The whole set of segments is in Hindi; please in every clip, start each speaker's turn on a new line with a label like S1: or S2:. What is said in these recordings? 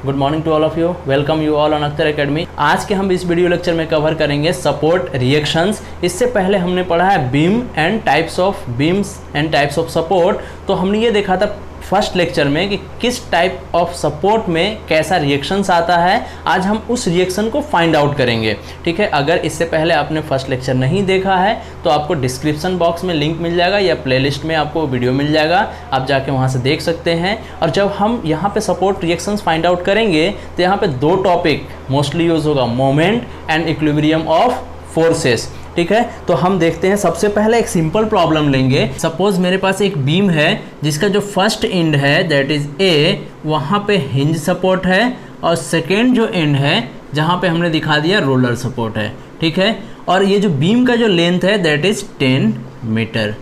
S1: Good morning to all of you, welcome you all on Akhtar academy. आज के हम इस वीडियो लेक्चर में कवर करेंगे सपोर्ट रिएक्शंस। इससे पहले हमने पढ़ा है beam and types of beams and types of support. तो हमने ये देखा था फर्स्ट लेक्चर में कि किस टाइप ऑफ सपोर्ट में कैसा रिएक्शंस आता है। आज हम उस रिएक्शन को फाइंड आउट करेंगे, ठीक है। अगर इससे पहले आपने फर्स्ट लेक्चर नहीं देखा है तो आपको डिस्क्रिप्शन बॉक्स में लिंक मिल जाएगा या प्लेलिस्ट में आपको वीडियो मिल जाएगा, आप जाके वहाँ से देख सकते हैं। और जब हम यहाँ पे सपोर्ट रिएक्शंस फाइंड आउट करेंगे तो यहाँ पे दो टॉपिक मोस्टली यूज होगा, moment and equilibrium of forces, ठीक है। तो हम देखते हैं, सबसे पहले एक सिंपल प्रॉब्लम लेंगे। सपोज मेरे पास एक बीम है जिसका जो फर्स्ट एंड है दैट इज ए, वहाँ पे हिंज सपोर्ट है, और सेकेंड जो एंड है जहाँ पे हमने दिखा दिया रोलर सपोर्ट है, ठीक है। और ये जो बीम का जो लेंथ है दैट इज 10 मीटर,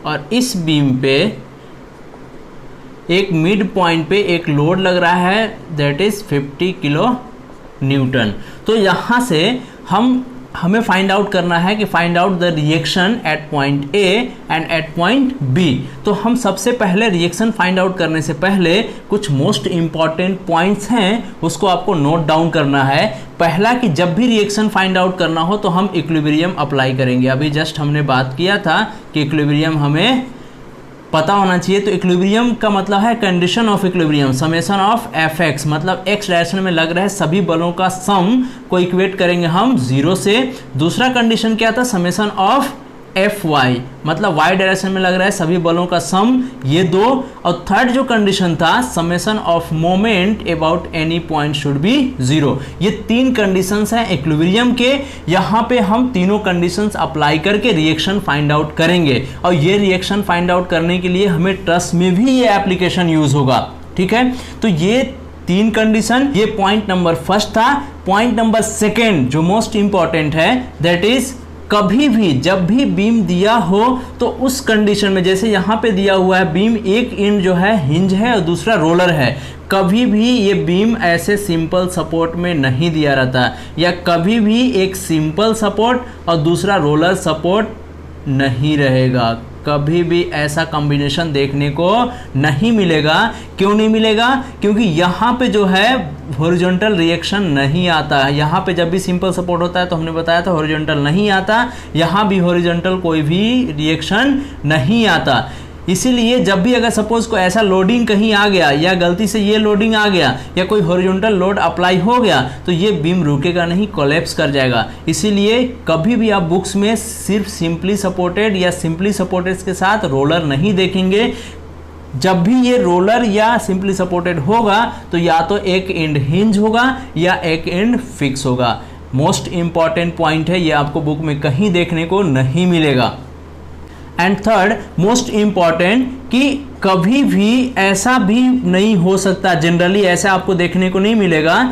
S1: और इस बीम पे एक मिड पॉइंट पे एक लोड लग रहा है दैट इज 50 किलो न्यूटन। तो यहाँ से हमें फाइंड आउट करना है कि find out the reaction at point A and at point B. तो हम सबसे पहले रिएक्शन फाइंड आउट करने से पहले कुछ मोस्ट इंपॉर्टेंट पॉइंट्स हैं, उसको आपको नोट डाउन करना है। पहला कि जब भी रिएक्शन फाइंड आउट करना हो तो हम इक्विलिब्रियम अप्लाई करेंगे। अभी जस्ट हमने बात किया था कि इक्विलिब्रियम हमें पता होना चाहिए। तो इक्विलिब्रियम का मतलब है condition of equilibrium, summation of F x, मतलब एक्स डायरेक्शन में लग रहे सभी बलों का सम को इक्वेट करेंगे हम 0 से। दूसरा कंडीशन क्या था, समेशन ऑफ एफ वाई, मतलब वाई डायरेक्शन में लग रहा है सभी बलों का सम, ये दो। और थर्ड जो कंडीशन था, summation of moment about any point should be 0। ये तीन कंडीशंस हैं इक्विलिब्रियम के। यहाँ पे हम तीनों कंडीशंस अप्लाई करके रिएक्शन फाइंड आउट करेंगे, और ये रिएक्शन फाइंड आउट करने के लिए हमें ट्रस्ट में भी ये एप्लीकेशन यूज होगा, ठीक है। तो ये तीन कंडीशन, ये पॉइंट नंबर फर्स्ट था। पॉइंट नंबर सेकेंड जो मोस्ट इंपॉर्टेंट है दैट इज कभी भी जब भी बीम दिया हो तो उस कंडीशन में, जैसे यहाँ पे दिया हुआ है बीम, एक एंड जो है हिंज है और दूसरा रोलर है, कभी भी ये बीम ऐसे सिंपल सपोर्ट में नहीं दिया रहता, या कभी भी एक सिंपल सपोर्ट और दूसरा रोलर सपोर्ट नहीं रहेगा। कभी भी ऐसा कॉम्बिनेशन देखने को नहीं मिलेगा। क्यों नहीं मिलेगा? क्योंकि यहाँ पे जो है हॉरिजॉन्टल रिएक्शन नहीं आता है। यहाँ पे जब भी सिंपल सपोर्ट होता है तो हमने बताया था हॉरिजॉन्टल नहीं आता, यहाँ भी हॉरिजॉन्टल कोई भी रिएक्शन नहीं आता। इसीलिए जब भी अगर सपोज को ऐसा लोडिंग कहीं आ गया, या गलती से ये लोडिंग आ गया, या कोई हॉरिजॉन्टल लोड अप्लाई हो गया, तो ये बीम रुकेगा नहीं, कोलैप्स कर जाएगा। इसीलिए कभी भी आप बुक्स में सिर्फ सिंपली सपोर्टेड या सिंपली सपोर्टेड के साथ रोलर नहीं देखेंगे। जब भी ये रोलर या सिंपली सपोर्टेड होगा तो या तो एक एंड हिंज होगा या एक एंड फिक्स होगा। मोस्ट इंपॉर्टेंट पॉइंट है, ये आपको बुक में कहीं देखने को नहीं मिलेगा। एंड थर्ड मोस्ट इम्पॉर्टेंट कि कभी भी ऐसा भी नहीं हो सकता, जनरली ऐसा आपको देखने को नहीं मिलेगा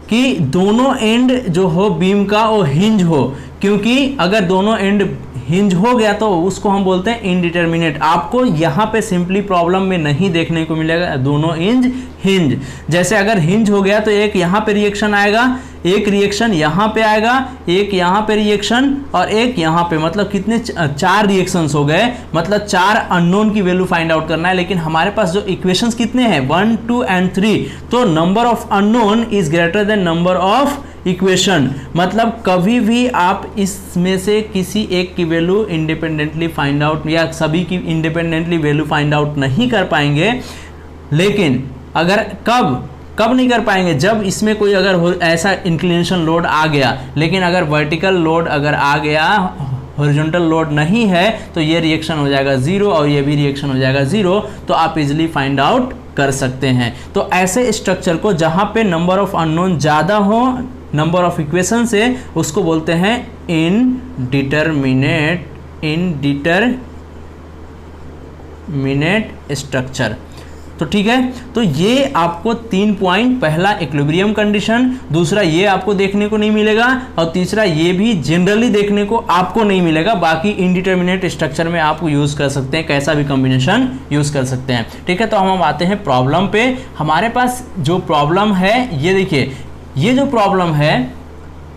S1: कि दोनों एंड जो हो बीम का वो हिंज हो, क्योंकि अगर दोनों एंड हिंज हो गया तो उसको हम बोलते हैं इनडिटर्मिनेट। आपको यहाँ पे सिंपली प्रॉब्लम में नहीं देखने को मिलेगा दोनों एंड हिंज। जैसे अगर हिंज हो गया तो एक यहाँ पे रिएक्शन आएगा, एक रिएक्शन यहाँ पे आएगा, एक यहाँ पे रिएक्शन और एक यहाँ पे, मतलब कितने 4 रिएक्शंस हो गए। मतलब 4 अननोन की वैल्यू फाइंड आउट करना है। लेकिन हमारे पास जो इक्वेशंस कितने हैं 1, 2 एंड 3, तो number of unknown is greater than number of equation. मतलब कभी भी आप इसमें से किसी एक की वैल्यू इंडिपेंडेंटली फाइंड आउट या सभी की इंडिपेंडेंटली वैल्यू फाइंड आउट नहीं कर पाएंगे। लेकिन अगर कब नहीं कर पाएंगे, जब इसमें कोई अगर ऐसा इंक्लिनेशन लोड आ गया, लेकिन अगर वर्टिकल लोड अगर आ गया, हॉरिजॉन्टल लोड नहीं है, तो ये रिएक्शन हो जाएगा 0 और ये भी रिएक्शन हो जाएगा 0। तो आप इजीली फाइंड आउट कर सकते हैं। तो ऐसे स्ट्रक्चर को जहाँ पे नंबर ऑफ अननोन ज़्यादा हो नंबर ऑफ इक्वेशन से, उसको बोलते हैं इनडिटरमिनेट स्ट्रक्चर। तो ठीक है, तो ये आपको 3 पॉइंट, पहला इक्विलिब्रियम कंडीशन, दूसरा ये आपको देखने को नहीं मिलेगा, और तीसरा ये भी जनरली देखने को आपको नहीं मिलेगा। बाकी इनडिटरमिनेट स्ट्रक्चर में आप यूज कर सकते हैं, कैसा भी कॉम्बिनेशन यूज कर सकते हैं, ठीक है। तो हम आते हैं प्रॉब्लम पे। हमारे पास जो प्रॉब्लम है ये देखिए, ये जो प्रॉब्लम है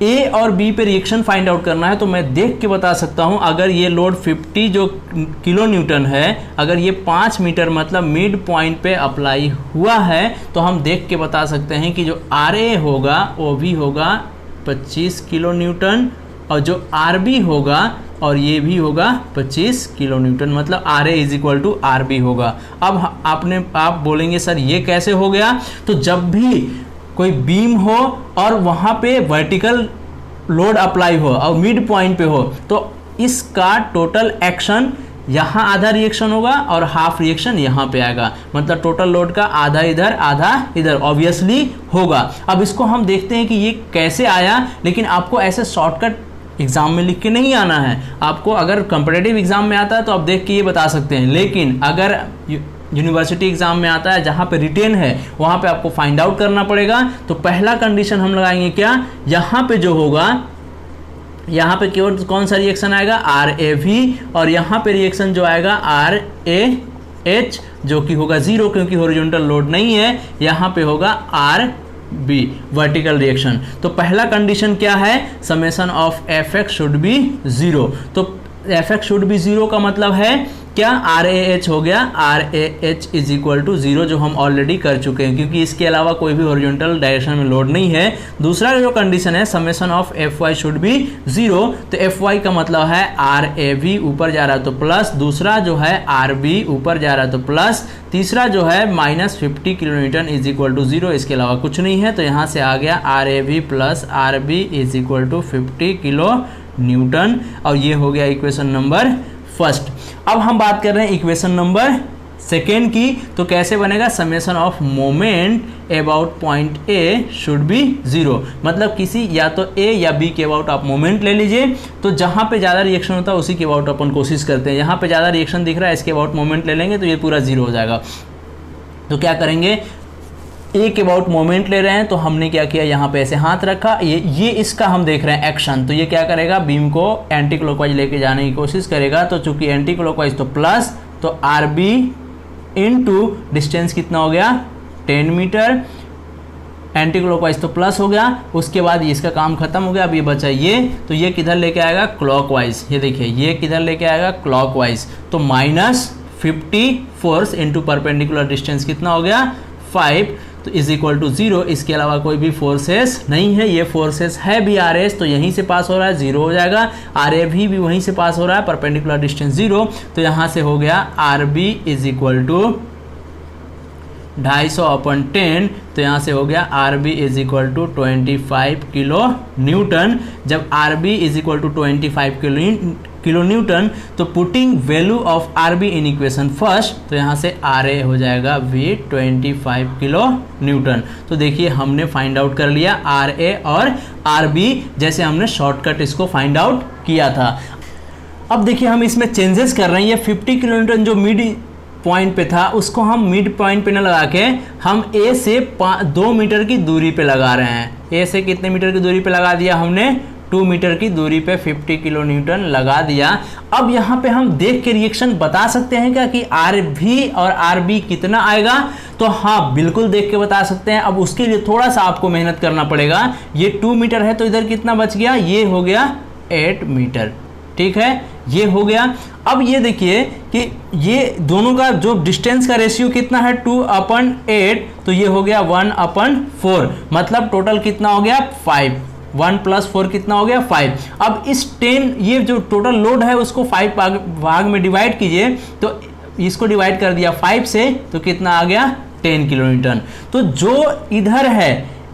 S1: ए और बी पे रिएक्शन फाइंड आउट करना है तो मैं देख के बता सकता हूँ, अगर ये लोड 50 जो किलो न्यूटन है, अगर ये 5 मीटर मतलब मिड पॉइंट पे अप्लाई हुआ है तो हम देख के बता सकते हैं कि जो आर ए होगा वो भी होगा 25 किलो न्यूटन, और जो आर बी होगा और ये भी होगा 25 किलो न्यूटन, मतलब R A is equal to R B होगा। अब आप बोलेंगे सर ये कैसे हो गया? तो जब भी कोई बीम हो और वहाँ पे वर्टिकल लोड अप्लाई हो और मिड पॉइंट पे हो तो इसका टोटल एक्शन यहाँ आधा रिएक्शन होगा और हाफ रिएक्शन यहाँ पे आएगा, मतलब टोटल लोड का आधा इधर आधा इधर ऑब्वियसली होगा। अब इसको हम देखते हैं कि ये कैसे आया, लेकिन आपको ऐसे शॉर्टकट एग्जाम में लिख के नहीं आना है। आपको अगर कंपटीटिव एग्जाम में आता है तो आप देख के ये बता सकते हैं, लेकिन अगर यूनिवर्सिटी एग्जाम में आता है जहाँ पे रिटेन है वहाँ पे आपको फाइंड आउट करना पड़ेगा। तो पहला कंडीशन हम लगाएंगे क्या, यहाँ पे जो होगा, यहाँ पे केवल कौन सा रिएक्शन आएगा, आर ए वी, और यहाँ पे रिएक्शन जो आएगा आर ए एच, जो कि होगा 0 क्योंकि हॉरिजॉन्टल लोड नहीं है। यहाँ पे होगा आर बी वर्टिकल रिएक्शन। तो पहला कंडीशन क्या है, summation of F x should be 0। तो एफ एक्स शुड बी 0 का मतलब है क्या, आर ए एच हो गया, R A H is equal to 0, जो हम ऑलरेडी कर चुके हैं क्योंकि इसके अलावा कोई भी हॉरिजॉन्टल डायरेक्शन में लोड नहीं है। दूसरा जो कंडीशन है, summation of F why should be 0, तो एफ वाई का मतलब है आर ए वी ऊपर जा रहा है तो प्लस, दूसरा जो है आर बी ऊपर जा रहा है तो प्लस, तीसरा जो है minus 50 kilo newton is equal to 0, इसके अलावा कुछ नहीं है। तो यहाँ से आ गया R A V plus R B is equal to 50 kilo newton, और ये हो गया इक्वेशन नंबर फर्स्ट। अब हम बात कर रहे हैं इक्वेशन नंबर सेकेंड की। तो कैसे बनेगा, summation of moment about point A should B 0, मतलब किसी या तो ए या बी के अबाउट आप मोमेंट ले लीजिए। तो जहाँ पे ज़्यादा रिएक्शन होता है उसी के अबाउट अपन कोशिश करते हैं। यहाँ पे ज़्यादा रिएक्शन दिख रहा है, इसके अबाउट मोमेंट ले लेंगे तो ये पूरा 0 हो जाएगा। तो क्या करेंगे, ए के अबाउट मोमेंट ले रहे हैं तो हमने क्या किया, यहाँ पे ऐसे हाथ रखा, ये इसका हम देख रहे हैं एक्शन। तो ये क्या करेगा, बीम को एंटी क्लॉकवाइज लेके जाने की कोशिश करेगा। तो चूंकि एंटी क्लॉकवाइज तो प्लस, तो आर बी इनटू डिस्टेंस कितना हो गया 10 मीटर, एंटी क्लॉकवाइज तो प्लस हो गया। उसके बाद इसका काम खत्म हो गया। अब ये बचा ये, तो ये किधर लेके आएगा, क्लॉकवाइज। ये देखिए ये किधर लेके आएगा, क्लॉकवाइज। तो minus 50 force into perpendicular distance कितना हो गया 5, तो इज इक्वल टू 0। इसके अलावा कोई भी फोर्सेस नहीं है, ये फोर्सेस है भी आर एस, तो यहीं से पास हो रहा है 0 हो जाएगा। आर ए भी वहीं से पास हो रहा है, परपेंडिकुलर डिस्टेंस 0, तो यहाँ से हो गया R B is equal to 250/10, तो यहाँ से हो गया R B is equal to 25 kilo newton. जब R B is equal to 25 kilo newton, तो putting value of R B in equation first, तो यहाँ से आर ए हो जाएगा वी 25 किलो न्यूटन। तो देखिए हमने फाइंड आउट कर लिया आर ए और आर बी, जैसे हमने शॉर्टकट इसको फाइंड आउट किया था। अब देखिए हम इसमें चेंजेस कर रहे हैं। ये 50 किलो न्यूटन जो मिड पॉइंट पे था उसको हम मिड पॉइंट पे न लगा के हम ए से 2 मीटर की दूरी पे लगा रहे हैं। ए से कितने मीटर की दूरी पे लगा दिया हमने, 2 मीटर की दूरी पे 50 किलो न्यूटन लगा दिया। अब यहाँ पे हम देख के रिएक्शन बता सकते हैं क्या कि आर भी और आर बी कितना आएगा, तो हाँ बिल्कुल देख के बता सकते हैं। अब उसके लिए थोड़ा सा आपको मेहनत करना पड़ेगा। ये 2 मीटर है तो इधर कितना बच गया, ये हो गया 8 मीटर, ठीक है, ये हो गया। अब ये देखिए कि ये दोनों का जो डिस्टेंस का रेशियो कितना है 2/8, तो ये हो गया 1/4, मतलब टोटल कितना हो गया 5, 1 + 4 कितना हो गया 5। अब इस 10 ये जो टोटल लोड है उसको 5 भाग में डिवाइड कीजिए, तो इसको डिवाइड कर दिया 5 से, तो कितना आ गया 10 किलो न्यूटन। तो जो इधर है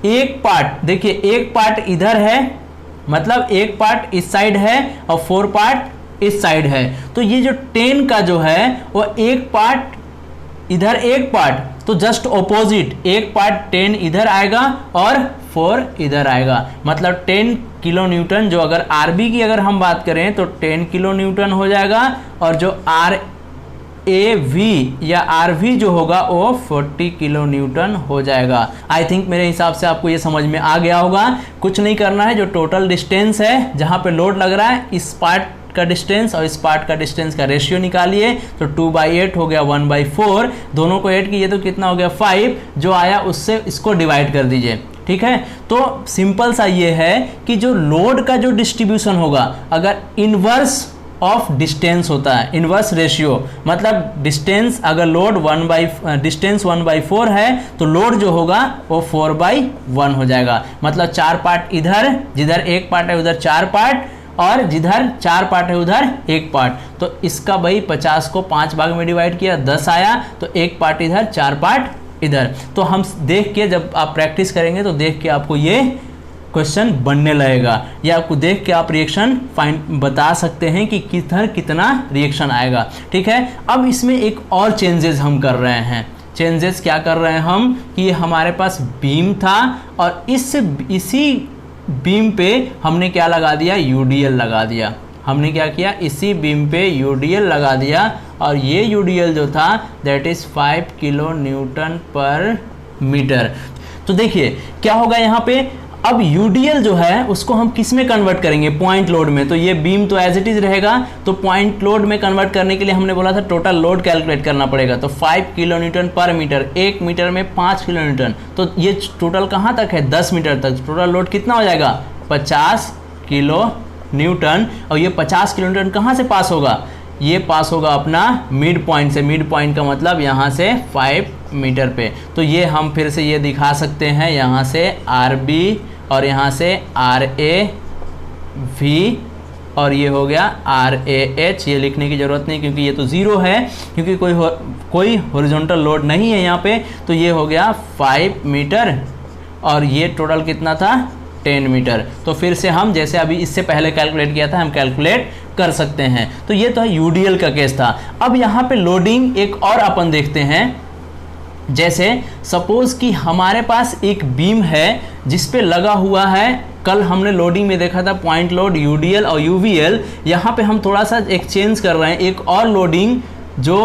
S1: एक पार्ट, देखिए एक पार्ट इधर है, मतलब एक पार्ट इस साइड है और 4 पार्ट इस साइड है। तो ये जो 10 का जो है वो एक पार्ट इधर, एक पार्ट तो जस्ट ऑपोजिट, एक पार्ट 10 इधर आएगा और 4 इधर आएगा, मतलब 10 किलो न्यूटन। जो अगर आरबी की अगर हम बात करें तो 10 किलो न्यूटन हो जाएगा, और जो आर ए वी या आर वी जो होगा वो 40 किलो न्यूटन हो जाएगा। आई थिंक मेरे हिसाब से आपको ये समझ में आ गया होगा। कुछ नहीं करना है, जो टोटल डिस्टेंस है जहाँ पे लोड लग रहा है इस पार्ट का डिस्टेंस और इस पार्ट का डिस्टेंस का रेशियो निकालिए, तो 2/8 हो गया 1/4, दोनों को ऐड कीजिए तो कितना हो गया 5, जो आया उससे इसको डिवाइड कर दीजिए। ठीक है, तो सिंपल सा ये है कि जो लोड का जो डिस्ट्रीब्यूशन होगा, अगर इनवर्स ऑफ डिस्टेंस होता है, इनवर्स रेशियो, मतलब डिस्टेंस अगर लोड डिस्टेंस 1/4 है तो लोड जो होगा वो 4/1 हो जाएगा। मतलब 4 पार्ट इधर, जिधर 1 पार्ट है उधर 4 पार्ट, और जिधर 4 पार्ट है उधर 1 पार्ट। तो इसका भाई 50 को 5 भाग में डिवाइड किया, 10 आया, तो 1 पार्ट इधर 4 पार्ट इधर। तो हम देख के, जब आप प्रैक्टिस करेंगे तो देख के आपको ये क्वेश्चन बनने लगेगा, या आपको देख के आप रिएक्शन बता सकते हैं कि किधर कितना रिएक्शन आएगा। ठीक है, अब इसमें एक और चेंजेस हम कर रहे हैं। चेंजेस क्या कर रहे हैं हम, कि हमारे पास बीम था और इसी बीम पे हमने क्या लगा दिया, यूडीएल लगा दिया। हमने क्या किया, इसी बीम पे यूडीएल लगा दिया, और ये यूडीएल जो था दैट इज 5 किलो न्यूटन पर मीटर। तो देखिए क्या होगा यहाँ पे, अब यूडीएल जो है उसको हम किस में कन्वर्ट करेंगे, पॉइंट लोड में। तो ये बीम तो एज इट इज रहेगा, तो पॉइंट लोड में कन्वर्ट करने के लिए हमने बोला था टोटल लोड कैलकुलेट करना पड़ेगा। तो 5 किलो न्यूटन पर मीटर, 1 मीटर में 5 किलो न्यूटन, तो ये टोटल कहाँ तक है, 10 मीटर तक। टोटल लोड कितना हो जाएगा, 50 किलो न्यूटन। और ये 50 किलो न्यूटन कहाँ से पास होगा, ये पास होगा अपना मिड पॉइंट से। मिड पॉइंट का मतलब यहाँ से 5 मीटर पे। तो ये हम फिर से ये दिखा सकते हैं, यहाँ से RB और यहाँ से RAV और ये हो गया RAH। ये लिखने की ज़रूरत नहीं क्योंकि ये तो ज़ीरो है, क्योंकि कोई हॉरिजॉन्टल लोड नहीं है यहाँ पे। तो ये हो गया 5 मीटर और ये टोटल कितना था, 10 मीटर। तो फिर से हम जैसे अभी इससे पहले कैलकुलेट किया था हम कैलकुलेट कर सकते हैं। तो ये तो यूडीएल का केस था। अब यहाँ पे लोडिंग एक और अपन देखते हैं। जैसे सपोज कि हमारे पास एक बीम है जिस पे लगा हुआ है, कल हमने लोडिंग में देखा था पॉइंट लोड, यूडीएल और यूवीएल। यहाँ पे हम थोड़ा सा एक चेंज कर रहे हैं, एक और लोडिंग जो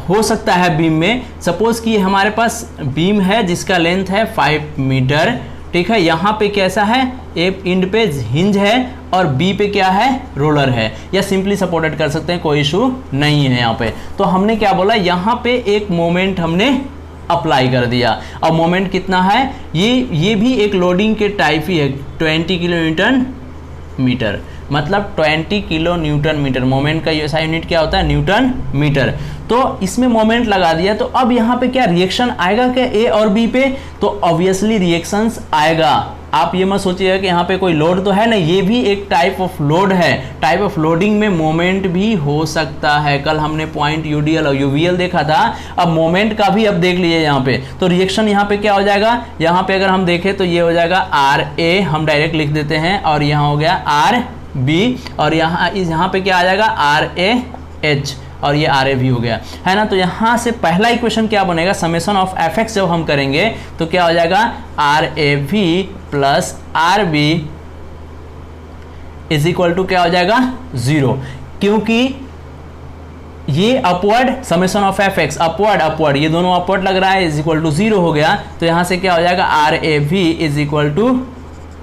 S1: हो सकता है बीम में। सपोज कि हमारे पास बीम है जिसका लेंथ है 5 मीटर। ठीक है, यहाँ पे कैसा है, एक एंड पे हिंज है और बी पे क्या है, रोलर है, या सिंपली सपोर्टेड कर सकते हैं, कोई इशू नहीं है यहाँ पे। तो हमने क्या बोला, यहाँ पे एक मोमेंट हमने अप्लाई कर दिया। अब मोमेंट कितना है, ये भी एक लोडिंग के टाइप ही है, 20 किलो न्यूटन मीटर, मतलब 20 किलो न्यूटन मीटर। मोमेंट का ऐसा यूनिट क्या होता है, न्यूटन मीटर। तो इसमें मोमेंट लगा दिया, तो अब यहाँ पे क्या रिएक्शन आएगा क्या ए और बी पे, तो ऑब्वियसली रिएक्शंस आएगा। आप ये मत सोचिएगा कि यहाँ पे कोई लोड तो है ना, ये भी एक टाइप ऑफ लोड है। टाइप ऑफ लोडिंग में मोमेंट भी हो सकता है। कल हमने पॉइंट यूडीएल और यूवीएल देखा था, अब मोमेंट का भी अब देख लीजिए यहाँ पे। तो रिएक्शन यहाँ पे क्या हो जाएगा, यहाँ पे अगर हम देखें तो ये हो जाएगा RA, हम डायरेक्ट लिख देते हैं, और यहाँ हो गया RB, और यहाँ पे क्या आ जाएगा RAH, और ये RAV हो गया, है ना। तो यहाँ से पहला इक्वेशन क्या बनेगा, समेशन ऑफ एफएक्स जब हम करेंगे तो क्या हो जाएगा, RAV plus RB is equal to क्या हो जाएगा, 0, क्योंकि ये upward summation of F X, upward ये दोनों अपवर्ड लग रहा है, इज इक्वल टू 0 हो गया। तो यहाँ से क्या हो जाएगा, RAV is equal to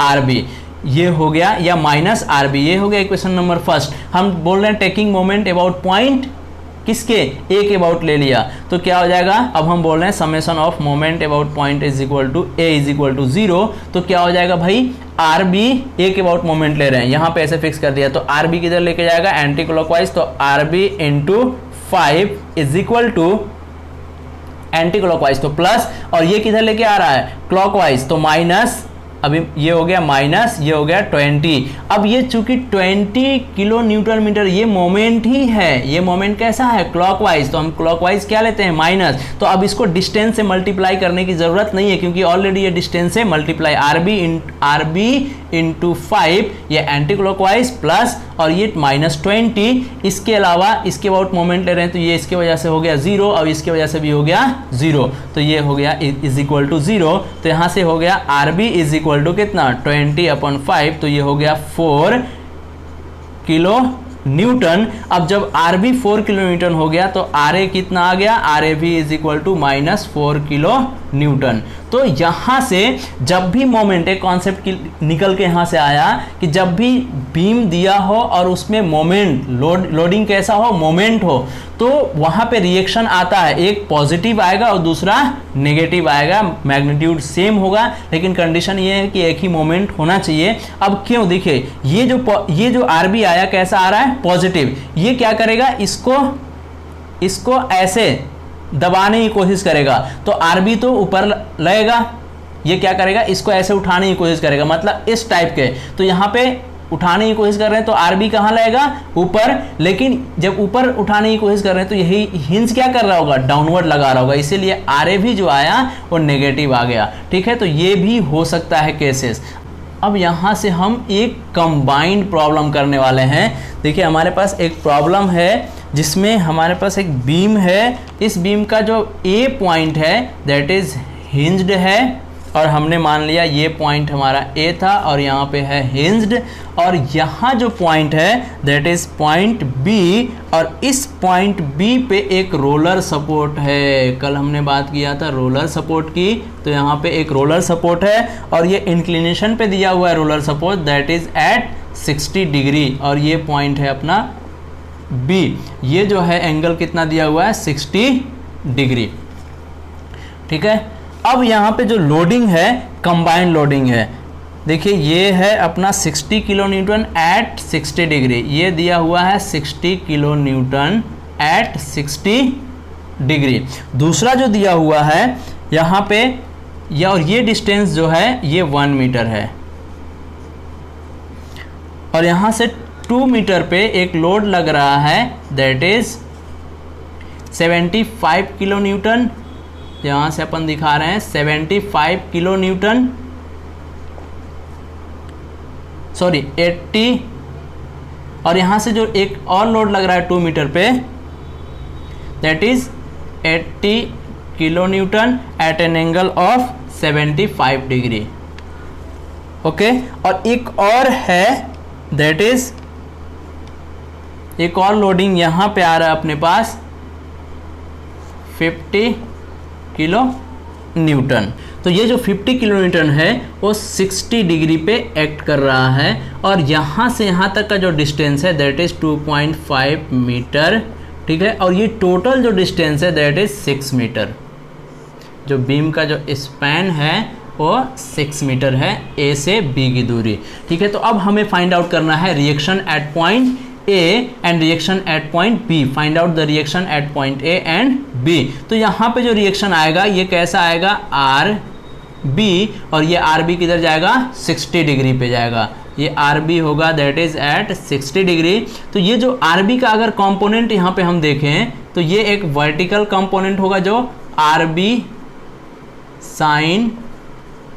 S1: RB, ये हो गया, या माइनस RB, ये हो गया इक्वेशन नंबर फर्स्ट। हम बोल रहे हैं टेकिंग मोमेंट अबाउट पॉइंट, किसके, ए के अबाउट ले लिया, तो क्या हो जाएगा, अब हम बोल रहे हैं summation of moment about point is equal to A is equal to 0। तो क्या हो जाएगा भाई, RB ए के अबाउट मोमेंट ले रहे हैं, यहाँ पे ऐसे फिक्स कर दिया। तो RB किधर लेके जाएगा, एंटी क्लॉकवाइज, तो RB into 5 is equal to anti clockwise तो प्लस, और ये किधर लेके आ रहा है, क्लॉकवाइज, तो माइनस। अभी ये हो गया माइनस, ये हो गया 20। अब ये चूंकि 20 किलो न्यूटन मीटर ये मोमेंट ही है, ये मोमेंट कैसा है, क्लॉकवाइज, तो हम क्लॉकवाइज क्या लेते हैं, माइनस। तो अब इसको डिस्टेंस से मल्टीप्लाई करने की जरूरत नहीं है, क्योंकि ऑलरेडी ये डिस्टेंस से मल्टीप्लाई, RB इंटू 5, ये एंटी क्लॉकवाइज प्लस, और ये -20। इसके अलावा इसके अबाउट मोमेंट ले रहे हैं, तो ये इसके वजह से हो गया 0, और इसके वजह से भी हो गया 0, तो ये हो गया इज इक्वल टू 0। तो यहाँ से हो गया RB इज इक्वल टू कितना, 20/5, तो ये हो गया 4 किलो न्यूटन। अब जब RB 4 किलो न्यूटन हो गया तो RA कितना आ गया, RAV is equal to -4 kilo newton. तो यहाँ से जब भी मोमेंट, एक कॉन्सेप्ट निकल के यहाँ से आया कि जब भी बीम दिया हो और उसमें मोमेंट, लोडिंग कैसा हो, मोमेंट हो, तो वहाँ पे रिएक्शन आता है, एक पॉजिटिव आएगा और दूसरा नेगेटिव आएगा, मैग्नीट्यूड सेम होगा, लेकिन कंडीशन ये है कि एक ही मोमेंट होना चाहिए। अब क्यों, देखिए ये जो आरबी आया कैसा आ रहा है, पॉजिटिव, ये क्या करेगा, इसको ऐसे दबाने की कोशिश करेगा, तो आरबी तो ऊपर लगेगा, ये क्या करेगा, इसको ऐसे उठाने की कोशिश करेगा, मतलब इस टाइप के, तो यहाँ पे उठाने की कोशिश कर रहे हैं तो आरबी कहाँ लगेगा, ऊपर, लेकिन जब ऊपर उठाने की कोशिश कर रहे हैं तो यही हिंज क्या कर रहा होगा, डाउनवर्ड लगा रहा होगा, इसीलिए आरए भी जो आया वो नेगेटिव आ गया। ठीक है, तो ये भी हो सकता है केसेस। अब यहाँ से हम एक कंबाइंड प्रॉब्लम करने वाले हैं। देखिए हमारे पास एक प्रॉब्लम है जिसमें हमारे पास एक बीम है, इस बीम का जो ए पॉइंट है दैट इज हिंज्ड है, और हमने मान लिया ये पॉइंट हमारा ए था और यहाँ पे है हिंज्ड, और यहाँ जो पॉइंट है दैट इज पॉइंट बी, और इस पॉइंट बी पे एक रोलर सपोर्ट है। कल हमने बात किया था रोलर सपोर्ट की, तो यहाँ पे एक रोलर सपोर्ट है और ये इंक्लिनेशन पे दिया हुआ है roller support that is at 60 degree, और ये पॉइंट है अपना बी, ये जो है एंगल कितना दिया हुआ है, 60 डिग्री। ठीक है, अब यहाँ पे जो लोडिंग है कंबाइंड लोडिंग है, देखिए ये है अपना 60 किलो न्यूटन एट 60 डिग्री, ये दिया हुआ है 60 किलो न्यूटन एट 60 डिग्री। दूसरा जो दिया हुआ है यहाँ पे और ये डिस्टेंस जो है ये 1 मीटर है, और यहाँ से 2 मीटर पे एक लोड लग रहा है दैट इज 75 किलो न्यूटन, यहाँ से अपन दिखा रहे हैं 75 किलो न्यूटन, सॉरी 80, और यहाँ से जो एक और लोड लग रहा है 2 मीटर पे that is 80 kilo newton at an angle of 75 degree. Okay, और एक और है दैट इज, एक और लोडिंग यहाँ पे आ रहा है अपने पास 50 किलो न्यूटन। तो ये जो 50 किलो न्यूटन है वो 60 डिग्री पे एक्ट कर रहा है, और यहाँ से यहाँ तक का जो डिस्टेंस है दैट इज 2.5 मीटर। ठीक है, और ये टोटल जो डिस्टेंस है दैट इज 6 मीटर, जो बीम का जो स्पैन है वो 6 मीटर है ए से बी की दूरी। ठीक है, तो अब हमें फाइंड आउट करना है reaction at point A and reaction at point B. Find out the reaction at point A and B. तो यहाँ पे जो रिएक्शन आएगा ये कैसा आएगा, RB, और ये RB किधर जाएगा, 60 डिग्री पे जाएगा, ये RB होगा दैट इज एट 60 डिग्री। तो ये जो RB का अगर कंपोनेंट यहाँ पे हम देखें तो ये एक वर्टिकल कंपोनेंट होगा जो RB साइन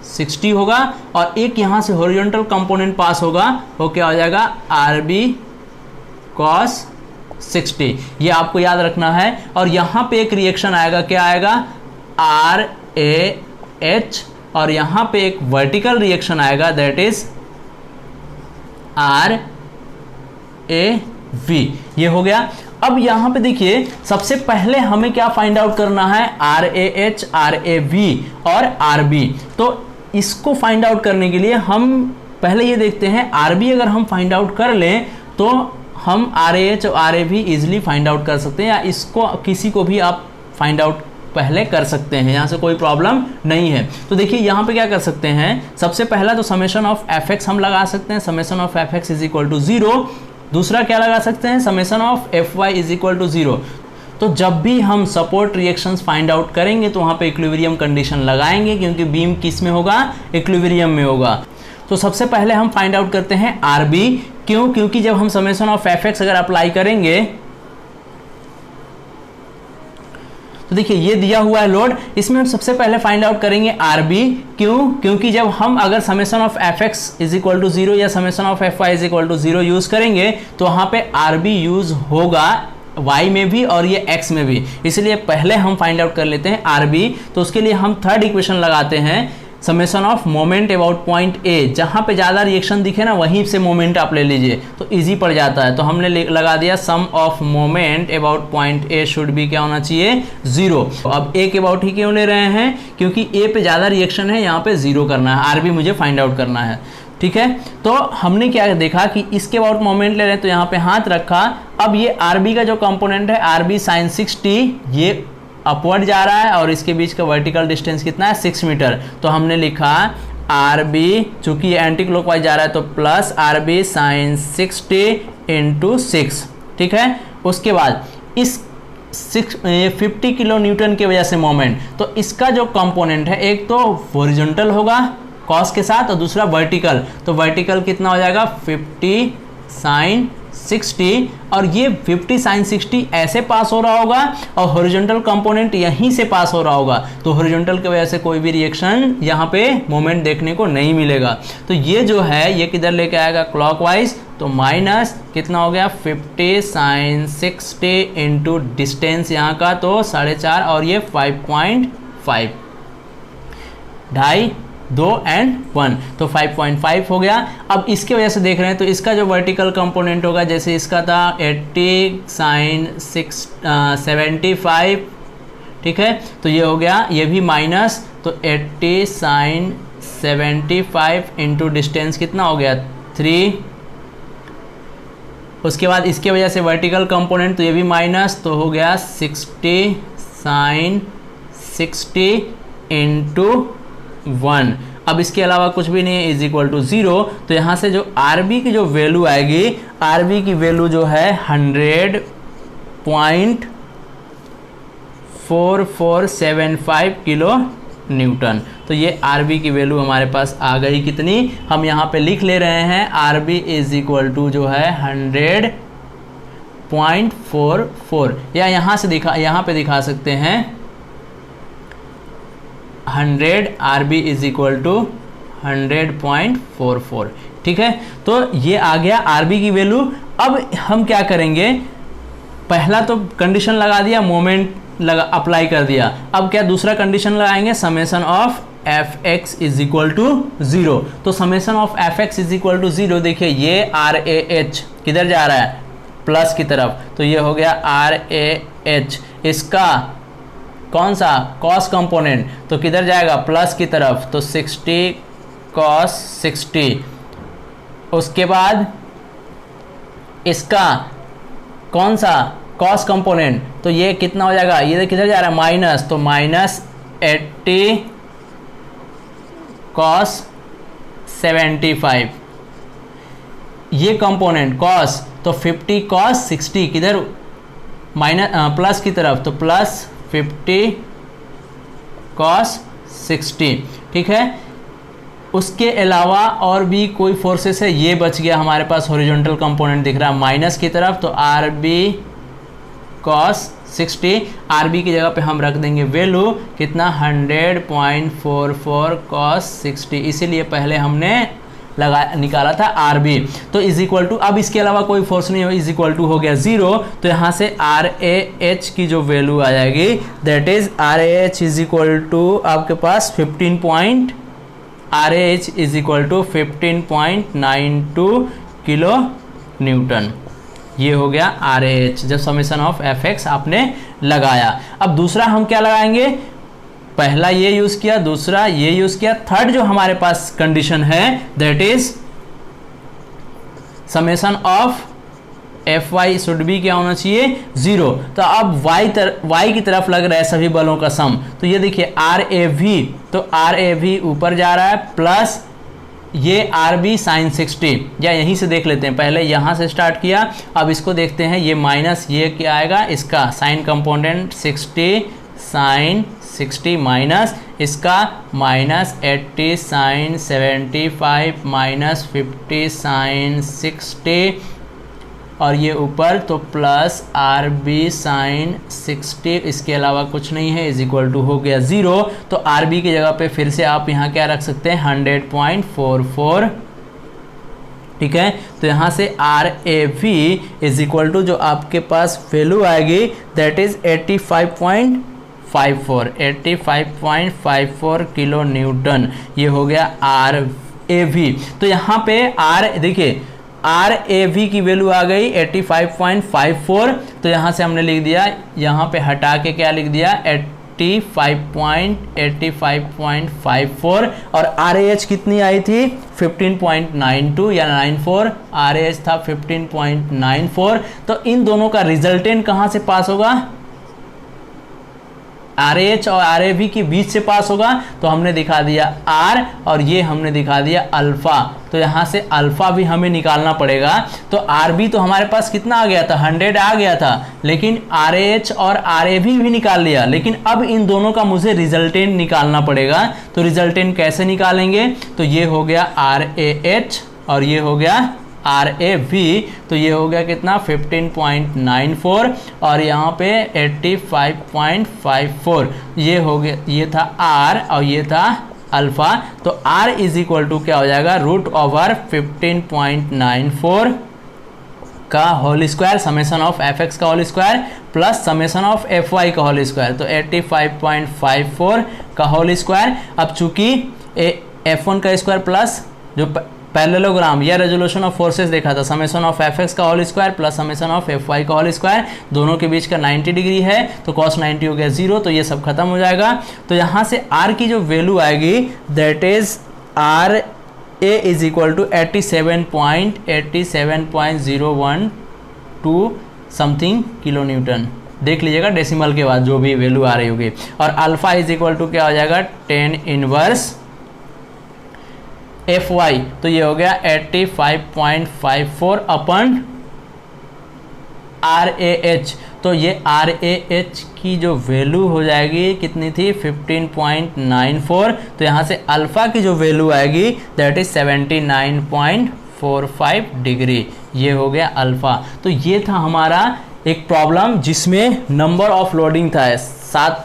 S1: 60 होगा, और एक यहाँ से हॉरिजॉन्टल कंपोनेंट पास होगा, वो क्या हो जाएगा, RB cos 60, ये आपको याद रखना है। और यहाँ पे एक रिएक्शन आएगा, क्या आएगा, RAH, और यहाँ पे एक वर्टिकल रिएक्शन आएगा दैट इज RAV, ये हो गया। अब यहाँ पे देखिए सबसे पहले हमें क्या फाइंड आउट करना है, RAH, RAV और RB। तो इसको फाइंड आउट करने के लिए हम पहले ये देखते हैं, RB अगर हम फाइंड आउट कर लें तो हम RAH और RAV इजीली फाइंड आउट कर सकते हैं, या इसको किसी को भी आप फाइंड आउट पहले कर सकते हैं, यहाँ से कोई प्रॉब्लम नहीं है। तो देखिए यहाँ पे क्या कर सकते हैं, सबसे पहला तो समेशन ऑफ fx हम लगा सकते हैं, summation of fx is equal to 0। दूसरा क्या लगा सकते हैं, summation of fy is equal to 0। तो जब भी हम सपोर्ट रिएक्शंस फाइंड आउट करेंगे तो वहाँ पे इक्विलिब्रियम कंडीशन लगाएंगे, क्योंकि बीम किस में होगा, इक्विलिब्रियम में होगा। तो सबसे पहले हम फाइंड आउट करते हैं RB, क्यों, क्योंकि जब हम समेशन ऑफ fx अगर अप्लाई करेंगे तो देखिए ये दिया हुआ है लोड, इसमें हम सबसे पहले फाइंड आउट करेंगे RB, क्यों, क्योंकि जब हम अगर summation of fx is equal to 0 या summation of fy is equal to 0 use करेंगे तो वहाँ पे RB यूज होगा y में भी और ये x में भी, इसलिए पहले हम फाइंड आउट कर लेते हैं RB। तो उसके लिए हम थर्ड इक्वेशन लगाते हैं, summation of moment about point ए, जहाँ पे ज़्यादा रिएक्शन दिखे ना वहीं से मोमेंट आप ले लीजिए तो इजी पड़ जाता है। तो हमने लगा दिया sum of moment about point A should be क्या होना चाहिए 0। अब ए के अबाउट ही क्यों ले रहे हैं, क्योंकि ए पे ज़्यादा रिएक्शन है, यहाँ पे 0 करना है, आर बी मुझे फाइंड आउट करना है। ठीक है, तो हमने क्या देखा कि इसके अबाउट मोमेंट ले रहे हैं तो यहाँ पे हाथ रखा। अब ये आर बी का जो कंपोनेंट है आर बी साइन 60 ये अपवर्ड जा रहा है और इसके बीच का वर्टिकल डिस्टेंस कितना है 6 मीटर। तो हमने लिखा आर बी, चूंकि ये एंटी क्लॉकवाइज जा रहा है तो plus R B sine 60 into 6। ठीक है, उसके बाद इस 50 किलो न्यूटन की वजह से मोमेंट, तो इसका जो कंपोनेंट है एक तो हॉरिजॉन्टल होगा कॉस के साथ और दूसरा वर्टिकल। तो वर्टिकल कितना हो जाएगा 50 साइन 60 और ये 50 साइन 60 ऐसे पास हो रहा होगा और हॉरिजॉन्टल कंपोनेंट यहीं से पास हो रहा होगा। तो हॉरिजॉन्टल की वजह से कोई भी रिएक्शन यहाँ पे मोमेंट देखने को नहीं मिलेगा। तो ये जो है ये किधर लेके आएगा क्लॉकवाइज, तो माइनस कितना हो गया 50 साइन 60 इंटू डिस्टेंस यहाँ का तो 4.5 और ये 5.5, 2.5 2 एंड 1 तो 5.5 हो गया। अब इसके वजह से देख रहे हैं तो इसका जो वर्टिकल कंपोनेंट होगा, जैसे इसका था 80 साइन 75, ठीक है, तो ये हो गया, ये भी माइनस, तो 80 साइन 75 इंटू डिस्टेंस कितना हो गया 3। उसके बाद इसके वजह से वर्टिकल कंपोनेंट तो ये भी माइनस, तो हो गया 60 साइन 60 इंटू 1। अब इसके अलावा कुछ भी नहीं है, इज इक्वल टू 0। तो यहाँ से जो आरबी की जो वैल्यू आएगी, आरबी की वैल्यू जो है 100.4475 किलो न्यूटन। तो ये आरबी की वैल्यू हमारे पास आ गई कितनी, हम यहाँ पे लिख ले रहे हैं आरबी इज इक्वल टू जो है 100.44, या यहाँ से यहाँ पे दिखा सकते हैं 100 RB इज इक्वल टू 100.44। ठीक है, तो ये आ गया RB की वैल्यू। अब हम क्या करेंगे, पहला तो कंडीशन लगा दिया, मोमेंट अप्लाई कर दिया। अब क्या दूसरा कंडीशन लगाएंगे, summation of fx is equal to 0। तो summation of fx is equal to 0, देखिए ये RAH किधर जा रहा है प्लस की तरफ, तो ये हो गया RAH, इसका कौन सा कॉस कंपोनेंट तो किधर जाएगा प्लस की तरफ, तो 60 कॉस 60। उसके बाद इसका कौन सा कॉस कंपोनेंट, तो ये कितना हो जाएगा, ये किधर जा रहा है माइनस, तो माइनस 80 कॉस 75। ये कंपोनेंट कॉस तो 50 कॉस 60 किधर माइनस प्लस की तरफ, तो प्लस 50 कॉस 60। ठीक है, उसके अलावा और भी कोई फोर्सेस है, ये बच गया हमारे पास हॉरिजॉन्टल कंपोनेंट दिख रहा है माइनस की तरफ, तो R B cos 60। R B की जगह पे हम रख देंगे वैल्यू कितना 100.44 कॉस 60, इसीलिए पहले हमने निकाला था आर बी। तो इज इक्वल टू, अब इसके अलावा कोई फोर्स नहीं हो, इज इक्वल टू हो गया 0। तो यहाँ से आर ए एच की जो वैल्यू आ जाएगी that is R A H is equal to आपके पास 15.92 किलो न्यूटन। ये हो गया आर ए एच जब समेशन ऑफ एफ एक्स आपने लगाया। अब दूसरा हम क्या लगाएंगे, पहला ये यूज किया, दूसरा ये यूज किया, थर्ड जो हमारे पास कंडीशन है that is summation of F why should be क्या होना चाहिए 0। तो अब y की तरफ लग रहा है सभी बलों का सम, तो ये देखिए आर ए वी, तो आर ए वी ऊपर जा रहा है प्लस ये आर बी साइन 60, या यहीं से देख लेते हैं, पहले यहाँ से स्टार्ट किया, अब इसको देखते हैं, ये माइनस ये क्या आएगा, इसका साइन कंपोनेंट 60 साइन 60 माइनस इसका माइनस 80 साइन 75 माइनस 50 साइन 60 और ये ऊपर तो प्लस आर बी साइन 60, इसके अलावा कुछ नहीं है, इज इक्वल टू हो गया 0। तो आर बी की जगह पे फिर से आप यहाँ क्या रख सकते हैं 100.44। ठीक है, तो यहाँ से R A V is equal to जो आपके पास वैल्यू आएगी दैट इज 85.5 85.54 किलो न्यूटन, ये हो गया RAV। तो यहाँ पे देखिए RAV की वैल्यू आ गई 85.54, तो यहाँ से हमने लिख दिया, यहाँ पे हटा के क्या लिख दिया 85.54, और RAH कितनी आई थी 15.92 या 94, RAH था 15.94। तो इन दोनों का रिजल्टेंट कहाँ से पास होगा, RH और RAV के बीच से पास होगा। तो हमने दिखा दिया R और ये हमने दिखा दिया अल्फा, तो यहाँ से अल्फा भी हमें निकालना पड़ेगा। तो RB तो हमारे पास कितना आ गया था 100 आ गया था, लेकिन RH और RAV भी निकाल लिया, लेकिन अब इन दोनों का मुझे रिजल्टेंट निकालना पड़ेगा। तो रिजल्टेंट कैसे निकालेंगे, तो ये हो गया RAH और ये हो गया RAV, तो ये हो गया कितना 15.94 और यहाँ पे 85.54, ये हो गया, ये था R और ये था अल्फा। तो R इज इक्वल टू क्या हो जाएगा √15.94 का whole square summation of fx का whole square plus summation of fy का होल स्क्वायर, तो 85.54 का होल स्क्वायर। अब चूंकि f1 का स्क्वायर प्लस जो पैरेललोग्राम या रेजोल्यूशन ऑफ फोर्सेस देखा था, समेशन ऑफ fx का whole square plus summation of fy का होल स्क्वायर, दोनों के बीच का 90 डिग्री है, तो cos 90 हो गया 0, तो ये सब खत्म हो जाएगा। तो यहाँ से r की जो वैल्यू आएगी that is RA is equal to 87.012 something kilo newton, देख लीजिएगा डेसिमल के बाद जो भी वैल्यू आ रही होगी। और अल्फा इज इक्वल टू क्या हो जाएगा 10 इनवर्स FY, तो ये हो गया 85.54 अपन RAH, तो ये RAH की जो वैल्यू हो जाएगी कितनी थी 15.94, तो यहाँ से अल्फा की जो वैल्यू आएगी दैट इज 79.45 डिग्री, ये हो गया अल्फा। तो ये था हमारा एक प्रॉब्लम जिसमें नंबर ऑफ लोडिंग था,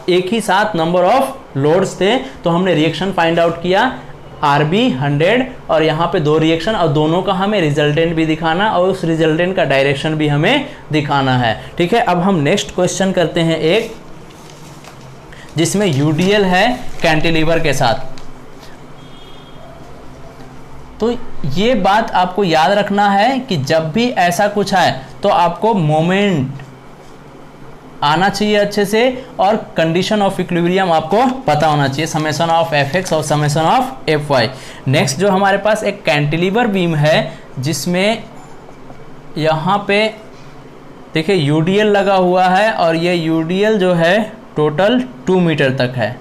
S1: एक ही साथ नंबर ऑफ लोड्स थे। तो हमने रिएक्शन फाइंड आउट किया RB 100 और यहाँ पे 2 रिएक्शन, और दोनों का हमें रिजल्टेंट भी दिखाना और उस रिजल्टेंट का डायरेक्शन भी हमें दिखाना है। ठीक है, अब हम नेक्स्ट क्वेश्चन करते हैं एक जिसमें UDL है कैंटिलीवर के साथ। तो ये बात आपको याद रखना है कि जब भी ऐसा कुछ है तो आपको मोमेंट आना चाहिए अच्छे से, और कंडीशन ऑफ इक्विलिब्रियम आपको पता होना चाहिए, समेशन ऑफ fx और समेशन ऑफ fy। नेक्स्ट जो हमारे पास एक कैंटिलीवर बीम है जिसमें यहाँ पे देखिए UDL लगा हुआ है, और ये UDL जो है टोटल 2 मीटर तक है,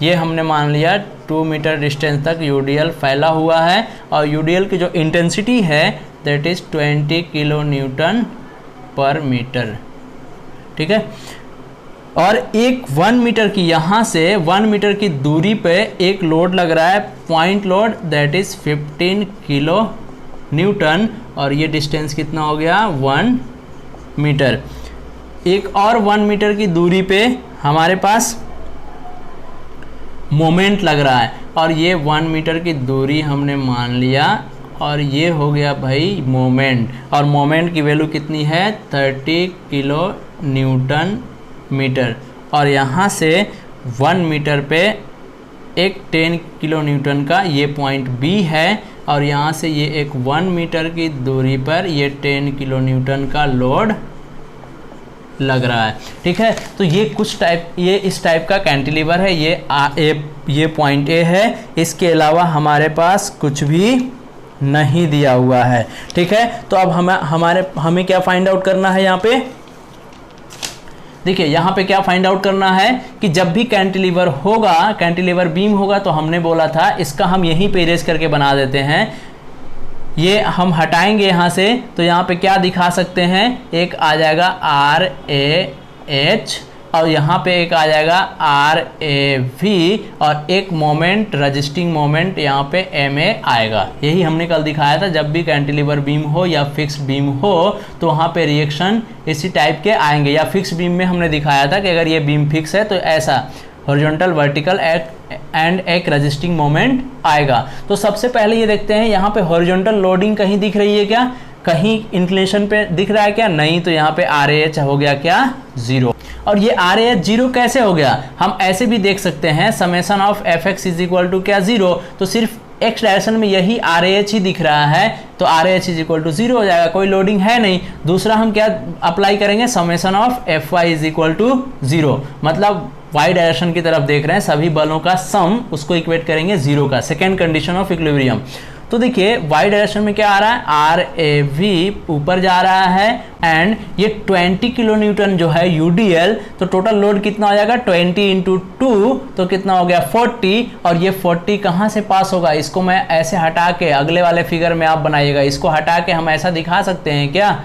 S1: ये हमने मान लिया 2 मीटर डिस्टेंस तक UDL फैला हुआ है, और UDL की जो इंटेंसिटी है दैट इज 20 किलो न्यूटन पर मीटर। ठीक है, और एक 1 मीटर की, यहाँ से 1 मीटर की दूरी पे एक लोड लग रहा है, point load that is 15 kilo newton, और ये डिस्टेंस कितना हो गया 1 मीटर। एक और 1 मीटर की दूरी पे हमारे पास मोमेंट लग रहा है, और ये 1 मीटर की दूरी हमने मान लिया, और ये हो गया भाई मोमेंट, और मोमेंट की वैल्यू कितनी है 30 किलो न्यूटन मीटर। और यहाँ से 1 मीटर पे एक 10 किलो न्यूटन का ये पॉइंट B है, और यहाँ से ये एक 1 मीटर की दूरी पर ये 10 किलो न्यूटन का लोड लग रहा है। ठीक है, तो ये कुछ टाइप, ये इस टाइप का कैंटिलीवर है, ये पॉइंट A है, इसके अलावा हमारे पास कुछ भी नहीं दिया हुआ है। ठीक है, तो अब हमें क्या फाइंड आउट करना है यहाँ पे, देखिए यहाँ पे क्या फाइंड आउट करना है कि जब भी कैंटिलीवर होगा, कैंटिलीवर बीम होगा, तो हमने बोला था इसका हम यहीं पे इरेज करके बना देते हैं, ये हम हटाएंगे यहाँ से, तो यहाँ पे क्या दिखा सकते हैं, एक आ जाएगा RAH और यहाँ पे एक आ जाएगा RAV, और एक मोमेंट रजिस्टिंग मोमेंट यहाँ पे MA आएगा। यही हमने कल दिखाया था, जब भी कैंटिलीवर बीम हो या फिक्स्ड बीम हो तो वहाँ पे रिएक्शन इसी टाइप के आएंगे। या फिक्स्ड बीम में हमने दिखाया था कि अगर ये बीम फिक्स है तो ऐसा हॉरिजॉन्टल वर्टिकल एंड एक रजिस्टिंग मोमेंट आएगा। तो सबसे पहले ये देखते हैं यहाँ पे हॉरिजॉन्टल लोडिंग कहीं दिख रही है क्या, कहीं इंक्लिनेशन पे दिख रहा है क्या, नहीं, तो यहाँ पे RAH हो गया क्या 0। और ये आर ए एच जीरो कैसे हो गया, हम ऐसे भी देख सकते हैं summation of F X is equal to क्या जीरो, तो सिर्फ एक्स डायरेक्शन में यही आर ए एच ही दिख रहा है, तो R A H is equal to zero हो जाएगा, कोई लोडिंग है नहीं। दूसरा हम क्या अप्लाई करेंगे, summation of F Y is equal to zero, मतलब वाई डायरेक्शन की तरफ देख रहे हैं सभी बलों का सम, उसको इक्वेट करेंगे जीरो का, सेकेंड कंडीशन ऑफ इक्विलिब्रियम। तो देखिए वाई डायरेक्शन में क्या आ रहा है, आर ए वी ऊपर जा रहा है एंड ये 20 किलो न्यूटन जो है यूडीएल, तो टोटल लोड कितना हो जाएगा 20 इंटू 2, तो कितना हो गया 40, और ये 40 कहाँ से पास होगा, इसको मैं ऐसे हटा के अगले वाले फिगर में आप बनाइएगा, इसको हटा के हम ऐसा दिखा सकते हैं क्या,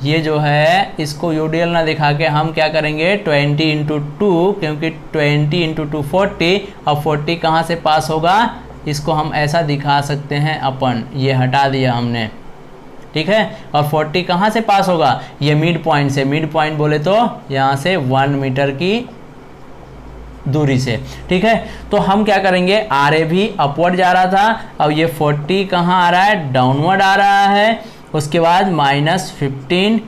S1: ये जो है इसको यूडीएल ना दिखा के हम क्या करेंगे 20 इंटू 2, क्योंकि 20 इंटू 2 40, और 40 कहाँ से पास होगा, इसको हम ऐसा दिखा सकते हैं अपन, ये हटा दिया हमने, ठीक है। और 40 कहाँ से पास होगा, ये मिड पॉइंट से, मिड पॉइंट बोले तो यहाँ से 1 मीटर की दूरी से, ठीक है। तो हम क्या करेंगे, आर ए भी अपवर्ड जा रहा था, अब ये 40 कहाँ आ रहा है, डाउनवर्ड आ रहा है, उसके बाद -15,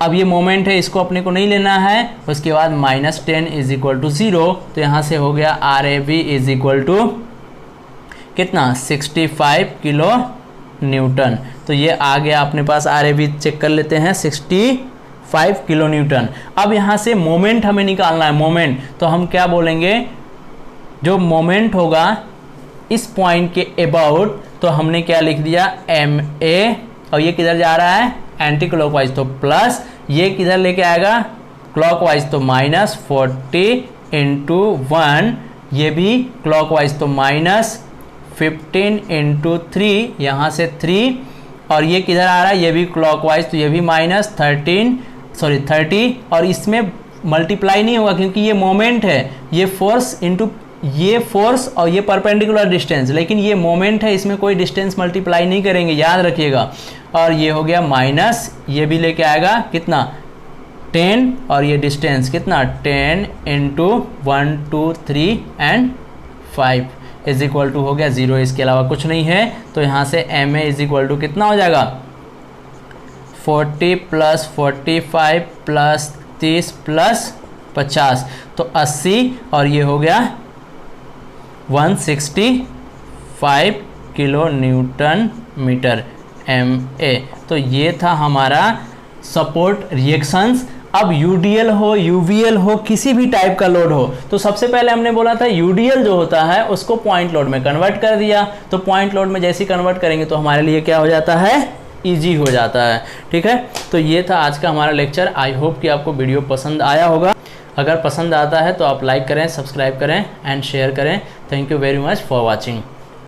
S1: अब ये मोमेंट है इसको अपने को नहीं लेना है, उसके बाद -10 इज इक्वल टू 0, तो यहाँ से हो गया R A B is equal to कितना 65 किलो न्यूटन। तो ये आ गया अपने पास, आर ए बी चेक कर लेते हैं 65 किलो न्यूटन। अब यहाँ से मोमेंट हमें निकालना है, मोमेंट, तो हम क्या बोलेंगे, जो मोमेंट होगा इस पॉइंट के अबाउट, तो हमने क्या लिख दिया एम ए, और ये किधर जा रहा है एंटी क्लॉकवाइज, तो प्लस, ये किधर लेके आएगा क्लॉकवाइज, तो -40 इंटू 1, ये भी क्लॉकवाइज, तो -15 इंटू 3, यहाँ से 3, और ये किधर आ रहा है, ये भी क्लॉकवाइज, तो ये भी -30, और इसमें मल्टीप्लाई नहीं होगा क्योंकि ये मोमेंट है, ये फोर्स इंटू ये फोर्स और ये परपेंडिकुलर डिस्टेंस, लेकिन ये मोमेंट है, इसमें कोई डिस्टेंस मल्टीप्लाई नहीं करेंगे, याद रखिएगा। और ये हो गया माइनस, ये भी लेके आएगा कितना 10, और ये डिस्टेंस कितना 10 इंटू 1 2 3 एंड 5 इज इक्वल टू हो गया 0, इसके अलावा कुछ नहीं है। तो यहाँ से M A is equal to कितना हो जाएगा 40 + 45 + 30 + 50, तो 80, और ये हो गया 165 kilo newton metre M A. तो ये था हमारा सपोर्ट रिएक्शंस। अब यूडीएल हो, यूवीएल हो, किसी भी टाइप का लोड हो, तो सबसे पहले हमने बोला था यूडीएल जो होता है उसको पॉइंट लोड में कन्वर्ट कर दिया, तो पॉइंट लोड में जैसे ही कन्वर्ट करेंगे तो हमारे लिए क्या हो जाता है, ईजी हो जाता है, ठीक है। तो ये था आज का हमारा लेक्चर। आई होप कि आपको वीडियो पसंद आया होगा। अगर पसंद आता है तो आप लाइक करें, सब्सक्राइब करें एंड शेयर करें। Thank you very much for watching.